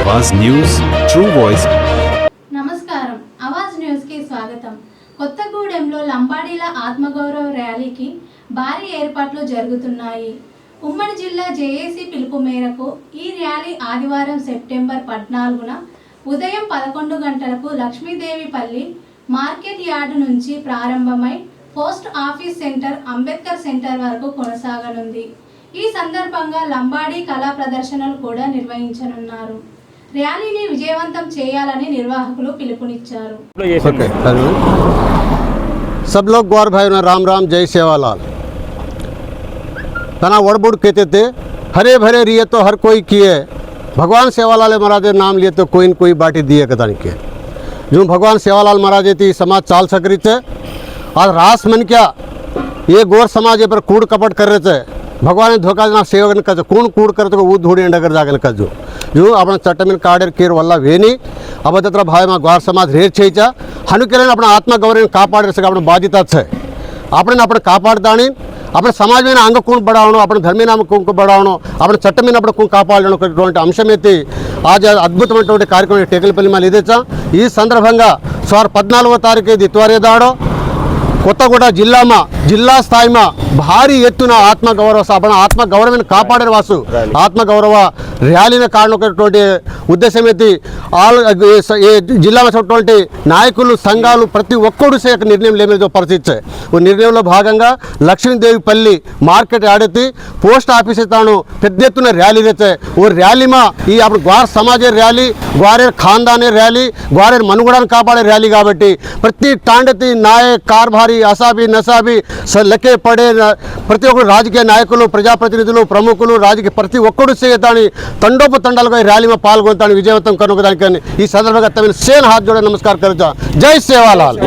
आवाज news true voice. నమస్కారం Awaaz news కి స్వాగతం। కొత్తగూడెంలో లంబాడీల ఆత్మగౌరవ ర్యాలీకి భారీ ఏర్పాట్లు జరుగుతున్నాయి। ఉమ్మడి జిల్లా జేఏసీ పిలుపు మేరకు ఈ ర్యాలీ ఆదివారం సెప్టెంబర్ 14న ఉదయం 11 గంటలకు లక్ష్మీదేవిపల్లి మార్కెట్ యార్డ్ నుంచి ప్రారంభమై post office centre Ambedkar centre వరకు కొనసాగనుంది। ఈ సందర్భంగా లంబాడీ కళా ప్రదర్శనలు కూడా నిర్వహించనున్నారు। ర్యాలీని విజయవంతం చేయాలని నిర్వాహకులు పిలుపునిచ్చారు। सब लोग गौर भाई ना राम राम जय सेवालाल तना वड़बुड़ कहते थे हरे भरे रिए तो हर कोई किए भगवान सेवालाल महाराज नाम लिए तो कोई न कोई बाटी दिए कदान के जो भगवान सेवालाल महाराज थी समाज चाल सकरी थे आज रास मन क्या ये गौर समाज पर कूड़ कपट कर रहे थे भगवान ने धोखा ना सेवकन कज कूण कूड़ कर तो वो धूड़ी अंडकर जागन कजो जो अपना चट्टमिन काडेर केर वल्ला वेनी अबद्धत्र भाई में गौर समाज रेर छेचा हनुके अपना आत्मगौरव कापाड़े अपना बाध्यता है अपने अपने कापाड़दाणी अपने समाज में अंग कूण बढ़ावणो अपने धर्मी नाम कूण बढ़ावणो अपने चट्ट में कूण कापाडनो अंशम आज अद्भुतమైన కార్యక్రమం టేకలపల్లి में ఇదేచా ఈ సందర్భంగా సుమారు 14వ తారీఖు దిత్వారేదాడో కొత్తగూడ जिला स्थाई में भारी एत्तुन आत्मगौरव अपना आत्मगौरव कापाड़े वासु आत्मगौरव रैली कारणటువంటి उद्देश्य जिला में नायकुलु संघालु प्रति ఒక్కడు से निर्णय लेने जो परिस्थिति है वो निर्णय भागंगा लक्ष्मीदेवीपल्ली मार्केट आड़ती पोस्ट ऑफिस तानु पेद्द एत्तुन रैली रहते वो रैली में ये अपने ग्वार समाज रैली ग्वारेर खानदान रैली ग्वारेर मनुगड़न कापाड़े रैली काबट्टी प्रति टांडती नायक कारभारी असाबी नसाबी लెక్కే పడే ప్రతి ఒక్కరు రాజకీయ నాయకులు ప్రజాప్రతినిధులు ప్రముఖులు రాజకీయ ప్రతి ఒక్కరు సేతాని తండోపతండాలుగా ర్యాలీలో పాల్గొంటాను విజయవంతం కనుగొనడానికి ఈ సందర్భంగా తమిళ సేన్ హాత్ జోడే నమస్కారం కరుతా। జై సేవాలాల్।